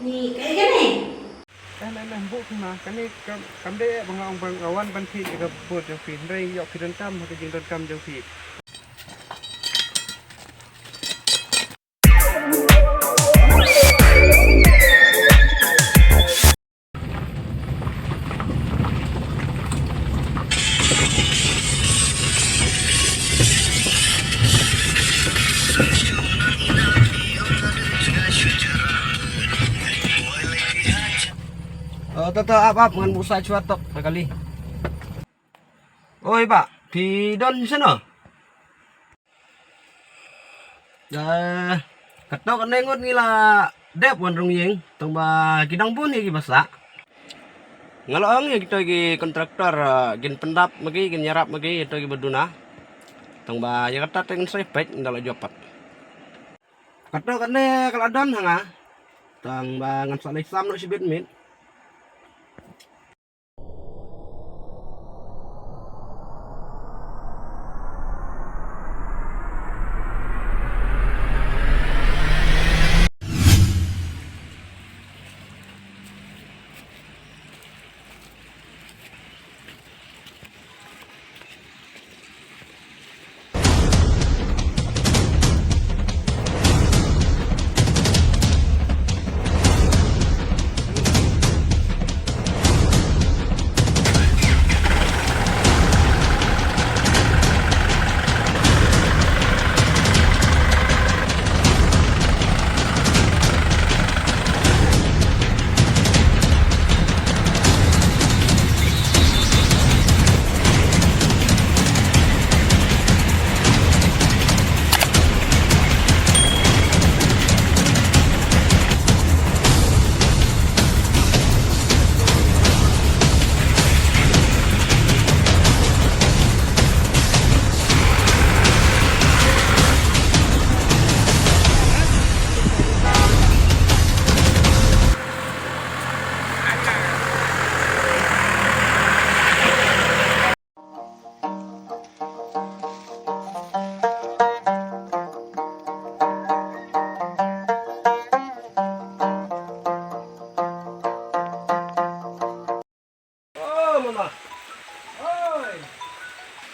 Nih, kayak gini. Bu mà cái này cắm đế bằng lòng bằng awan ban phi gặp bột trong phi đây dọc phi đơn cam hoặc cái đơn cam trong phi. Tetap apa dengan busa cuatok kali. Oi Pak, di don sana. Dah, katok nengot ngila dep wan rong yeng, tong ba kidang pun iki basa. Ngalong ya kita iki kontraktor gin pendap magi gin nyarap magi itu iki beduna. Tong ba ya kata teng sepet ndalo jopat. Katok kene kaladon hanga. Tong ba ngan saleh sam no sibit mit.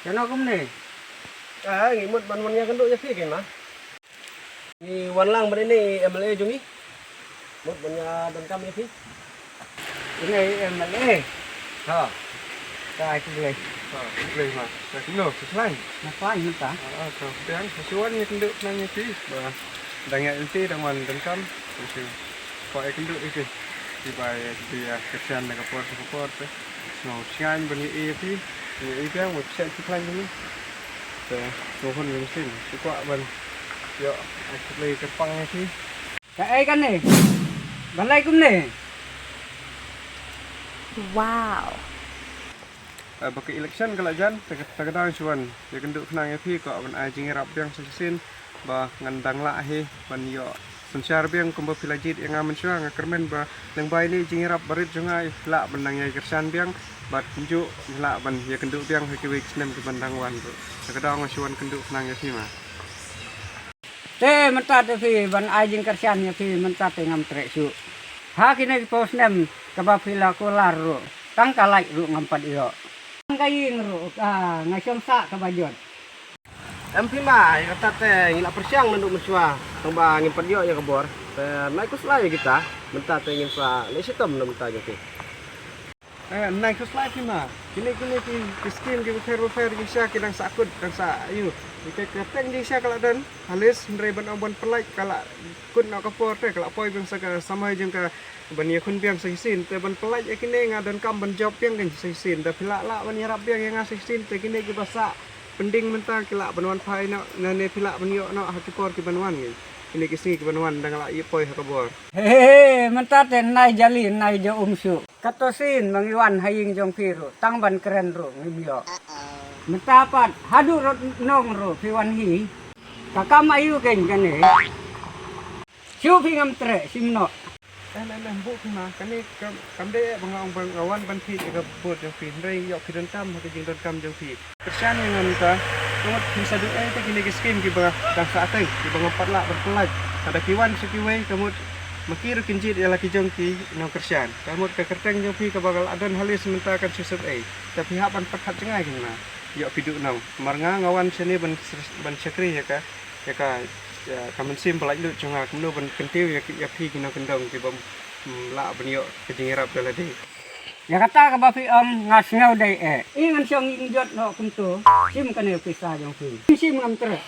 Chano cũng nè. Nghĩ một bàn nhà cân độ cho phi kìa mà. Ni wan lang bên này MLA chung ý. Một bàn nhà đồng cam cho phi. Cái này MLA. Hả? Cái này. Lên mà. Là cũng được, cái này. Nó phá như ta. Rồi, tiếng xuống như cân độ năng như phi. Và đang nghe phi đang hoàn đồng cam. Thì gọi cân độ đi kìa. Thì bài thì cái chân này cái port. Nó ngang bên như phi. Ini yang một set lain ini. Mohon mesin, cukup ban. Yo, aku lagi kerpang sih. Cái kan này. Balai cũng nè. Wow. Pakai election kalau jan, terkadang cuan. Ya kenduk kenang fi kok ban ai jing rap yang sesin ba ngandang la he ban yo. Pensyar biang kumba pilajit yang aman syang kermen ba nang bai ni jing rap barit jungai la benang ya kersan biang bat kunjuk la ban ya kenduk biang ke wik snem ke bandang wan tu. Terkadang cuan kenduk kenang ya fi ma. Thế mentat phi ban ai jing kersian ya phi mentat ngam trek su. Ha kini pos nem ke ba pila kolar ru. Tang kalai ru ngam pat iyo. Tang kaing ru ngai som sa ke bajot. MP mah ya kata teh ngila persiang nanduk mesua. Tong ba ngimpat yo ya kebor. Teh naik kuslai kita. Mentat teh ngin sa le sitam nam ta gitu. Naik kuslai ki mah. Kini ki skim ki fair ki sya kidang sakut dan sa ayu. Iki keteng ki sya kala dan halis ndrei ban omban pelai kala kun nak kapor teh kala poi bang sa sama jeung ka ban ya kun biang sisin teh ban pelai kini ngadan kam ban job biang kan sisin teh pila la ban yarap biang yang sisin teh kini ki basa pending mentang kila banwan pai nak nane pila banyo nak hakipor ki banwan ni ini kisi ki banwan dang la ipoi hakabor Hehehe, mentat nai jali nai jo umsu. Katosin mangiwan haying jong piru, tang ban keren ru ngibyo. Mentapat hadu rot nong ru piwan hi. Kakam ayu ken kane. Siu pingam tre simno. Bu mà cái này cắm đế bằng lòng bằng awan ban phi gặp bột trong phi đây dọc phi đơn cam hoặc cái đơn cam trong phi kersan yang nganta nomor bisa du teh kini ke skim ki ba dan saateng ki bang empat la berpelaj ada kiwan sekiwai kamu Makiro kinjit ya laki jongki no kersian. Kamut ke kerteng jongki ke bakal adon halis sementara kan susut tapi hapan pekat cengai kena. Yok piduk nau. Marnga ngawan sini ban sakri ya ka. Ya kamen sim pelaj lu cunga kemno ban kentiu ya pi kena kendong ki bom la ban yok kejingirap dalade. Ya kata ke bapi ngas ngau dai ingan siang injot no kuntu sim kan pisah jongki. Sim ngam terus.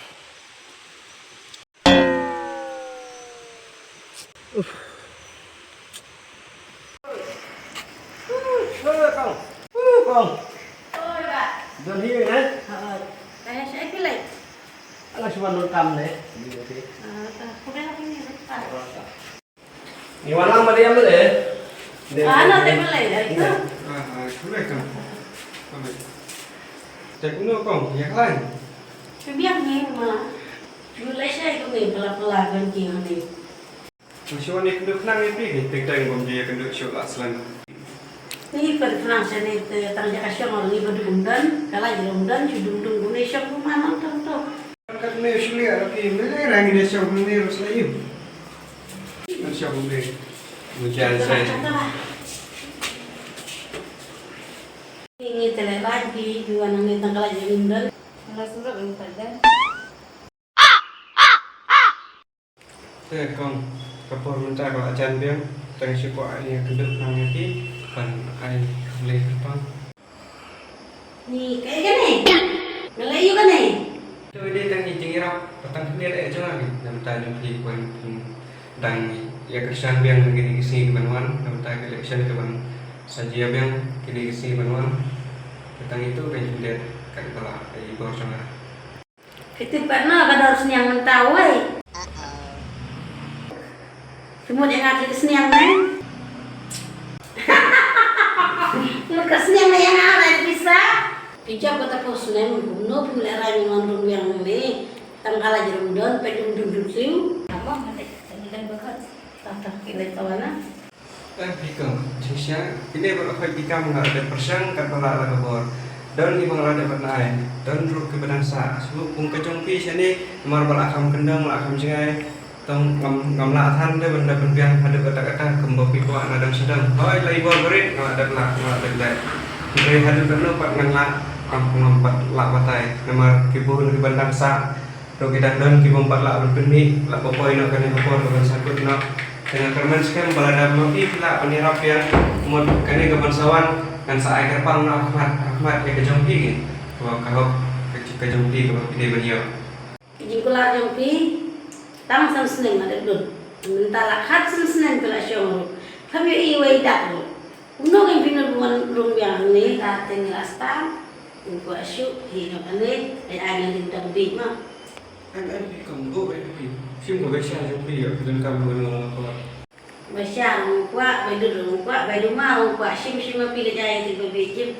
Kong. Ôi bà. Don hiu nè. Đây sẽ cái lệnh. Ala cuma non kam ne. Không biết là cái gì đấy. Ni walang Maria mele. Nó tên cái lệnh đấy. Kule kan. Kule. Cek no kong, yak lain. Tôi biết nghe mà. Tôi lấy xe của mình là gần kia này. Mesti ni kenduk nang ni pi, tek-tek bom dia kenduk syok aslan. Ini Fransa ini transaksi orang ini berdundan, kalau berdundan judung Indonesia rumah nonton tuh. Kat ni syuli lagi mele rang ni syok ni rus layu. Syok ni. Hujan saya. Ini tele lagi juga nanti tanggal aja berdundan. Kalau sudah belum pada. Kong kapor minta kalau ajan biang tang syok ni kenduk nang ni pan ai boleh depan. Nih kayak gini. Ngelayu kan nih. Tu dia tang ni jingirap petang dia ada jangan ni. Nam ta jom pi pun dang ya kesan biang gini kisi banwan nam ta election ke ban saja biang kini kisi banwan. Petang itu kan dia kan kala ai bor sama. Ketipan kan harus yang tahu. Semua yang ada di sini yang lain. Kesenian yang ada bisa pijak kota posulen kuno pemeliharaan yang mandung yang ini tanggal aja rundon pedung siu apa nanti dan bekat tata kita tawana Bikang sisya ini berapa bikang nggak ada persang kan pala ada bor dan di bangla ada pernah dan ruk ke benasa sebab pung kecongpi sini nomor balakam kendang balakam cengai tong ngam than deh benda penbiang ada kata-kata kembang piku anak dan sedang hoi lagi bor berit nggak ada lek dari hadu kena pak ngelak kampung empat lak batai nomor kibu di bandang sa rogi dan kibu empat lak berpeni lak popoi nak kena hapor dengan sakut nak dengan kerman sekarang balada mapi pula penirap yang umur kena ke bansawan dan saai kerpang nak Ahmad yang kejongpi ni kau kejongpi kau pilih beliau jikulah jompi tang san seneng ada dun mentala khat san seneng pela syong kami iwai dak uno kan pinul buan rum yang ni ta tengilas ta ko asyuk hino ane ai ai lindang di ma Anh cầm bộ ấy thì phim của cái xe trong khi ở bên cầm vừa là Masya kuat, bedu kuat, bedu mau kuat, sim pilih jaya di bebejim.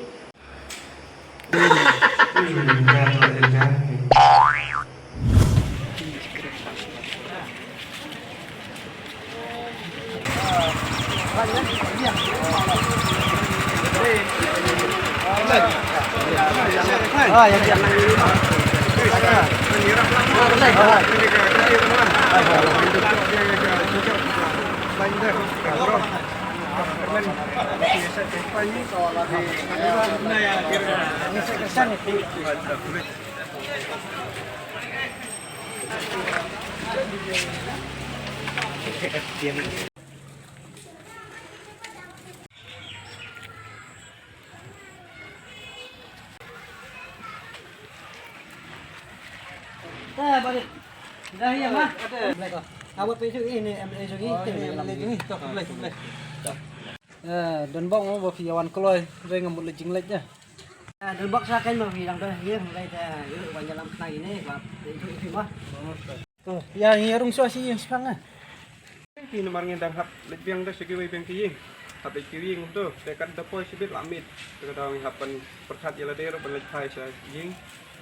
Oh, yang jangan ini. Balik. Dah ya mah. Ada. Awak pergi ini MLA lagi, MLA lagi. Tok boleh. Don bong mau bawa awan keloy, saya ngambil lecing lecnya. Don bok sa kan bawa hilang dah, ya mulai dah. Yuk banyak lam kena ini, bab itu mah. Tuh, ya hirung suasi yang sekarang. Khi nó mang đang hấp lịch biang đó sẽ kêu biang kia hấp lịch kia tu dekat dapur sibit lamit kadang hapan perkat jala dero balik thai sa jing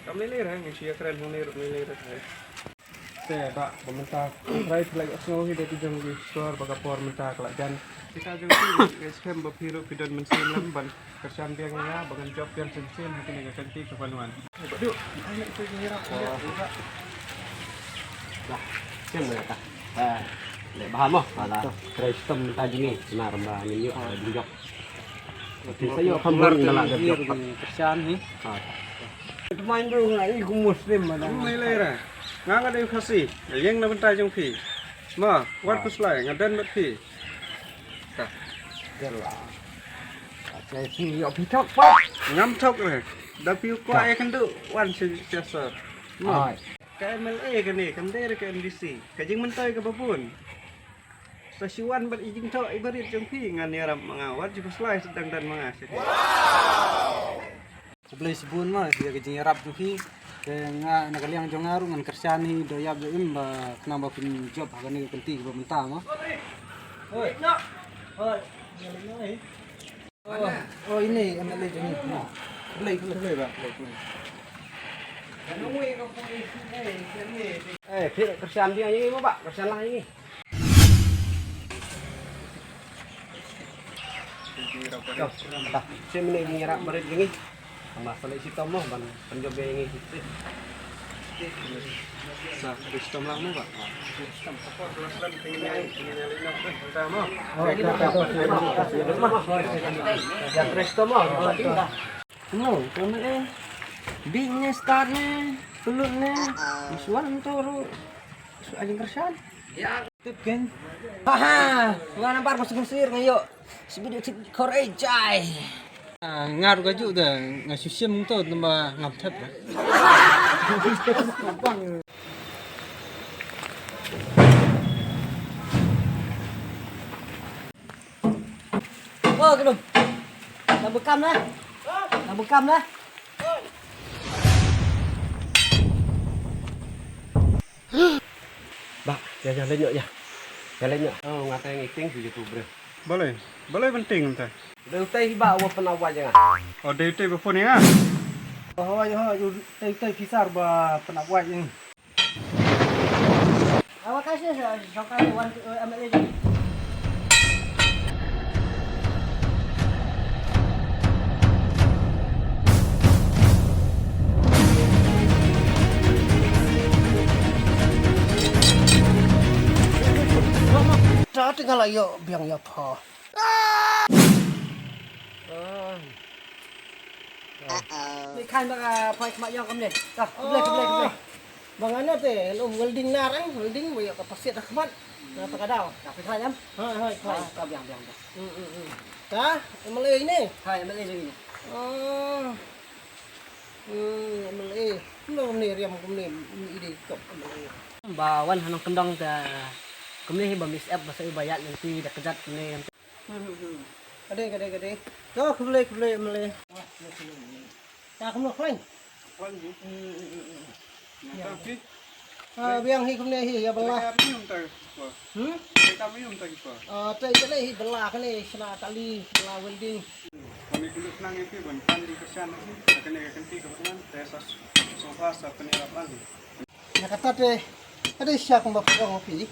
kam lele ra ngi sia keren hone ro lele ra thai te ba bamenta try like asno hi de tijong gi store baga por menta kala jan kita jeng ki scam ba phiro pidon men sen lam ban kerjaan biang ya bagan job yang sen hati nega kanti kepanuan badu ayo itu ngira lah siang mereka Lek paham oh, ala Kristen tadi ni benar mbak ini yuk ada juga. Oke, saya kembali dalam Biar job. Kristen ni. Ah. Itu main dulu lah, iku Muslim mana. Mai lai ra. Nga nga dai khasi. Yang na bentai jong phi. Ma, wat kuslai ngadan bet phi. Saya sini yo pitok pak. Ngam thok re. Da piu kwa ai kan du wan si siasa. Ma. Ai. Ka MLA kan ni, kan dai ka MDC. Ka jing mentai ka babun. Stasiun ber ijing thok ibarit jong phi ngan ni ram mangawat ji kuslai sedang dan mangasih. Sebelah sibun mah dia kejing Arab tu fi. Nga nakaliang jong aru ngan Kristiani doyab jo imba kenapa pin job hagan ni penting ba mentah mah. Oi. Oi. Oh ini MLA jong ni. Boleh Pak. Tidak kerjaan dia ini pak, kerjaan lah ini. Dah, saya menyerap berit ini. Masalah isi tomo, ban penjob ini. Sa Kristen lah mo ba? Kristen apa kelas lan tinggal nak pertama. Ya Kristen mah. No, kami bingnya startnya, pelutnya, misuan turu, ajeng kersan. Ya, tip kan? Haha, nggak nampak masuk-masuk ngayo. Sebidik tip korejai. Ngaruh gaju dah, ngasih sim tu tambah ngaptep. Oh, cái đùm. Là bực căm đấy. Là bực căm đấy. Pak, jangan lenyok ya. Jangan lenyok. Oh, ngatain ngiting di YouTube. Boleh. Boleh penting entah. Dari teh ba wa penawar jangan. Oh, dari teh before ni ah. Oh, tay kisar ba penawat ini. Awak kasih sekali wan MLA ni. Dah tinggal ayo biang ya pa. Ni kan bang pai mak yang kamne. Dah, boleh. Bang ano te, welding na rin, welding mo yung kapasit na kaman. Dah pakadau. Dah fikra jam. Hai, Kau biang. Ta, MLA ini. Hai, MLA jadi ni. Oh. MLA. Ano ni riam ko ni ide ko MLA. Bawan hanong kendang ta. Kami ba miss app basa ibayat yang ti dah kejat ni. Kade. Go kulay MLA. Ta kuno klain. Tapi Biang hi kumne hi ya bala. kami entah. Kami entah apa. Tay kale hi bala kale sna tali bala welding. Kami dulu senang itu ban pandi kerjaan ni. Akan ti kebetulan tesas sofa sa penirap lagi. Nakata te ada siya kung bakong pi.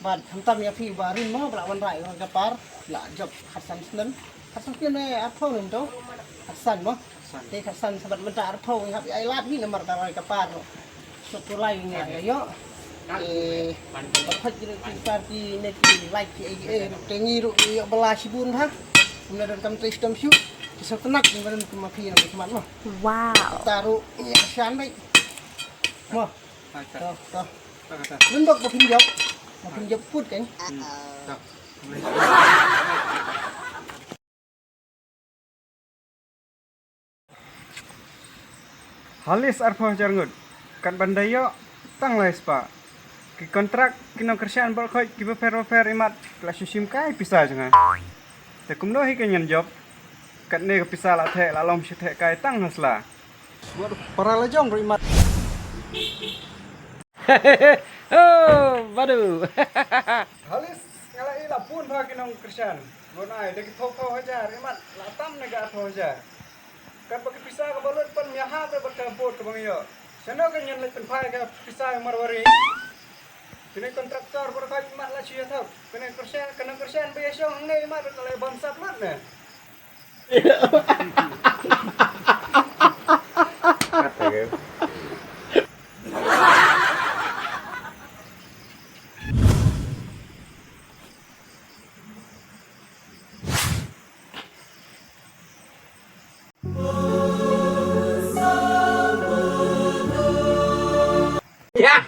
Bad hamtam ya pi barin mo bala wan rai ng kapar. La job Hasan snen. Hasan kene arpo nito. Hasan mo. Te Hasan sabat menta arpo ngap ai lat hi nomor darai kapar. Sukulay ni ayo. Bakit gini party net like tengi ru yo bala sibun ha. Kemudian kam sistem syu. Bisa tenak dengan kumapi ng teman mo. Wow. Taruh ini asian baik. Mo. Tak. Toh. Tak. Lembok makin job food kan. Halis arpo jarngut. Kat bandayo tang lai spa. Ki kontrak kino kerjaan bal khoi ki befer imat kelas sim kai pisah jangan. Te kumno hi kenyan job. Kat ne pisah la the la lom shit kai tang hasla. Para lejong rimat. Oh, waduh. Halis ngalai la pun bagi nong kerjaan. Gonai de ki thok hajar imat la tam ne ga tho hajar. Kat bagi pisah ka balut pan miaha te baka bot ka bangiyo. Seno kenyan le penpai ka pisah marwari. Kini kontraktor berkai mat la cia tau. Kena kerjaan biasa ngai mat kalau bangsa plat ne. Ya.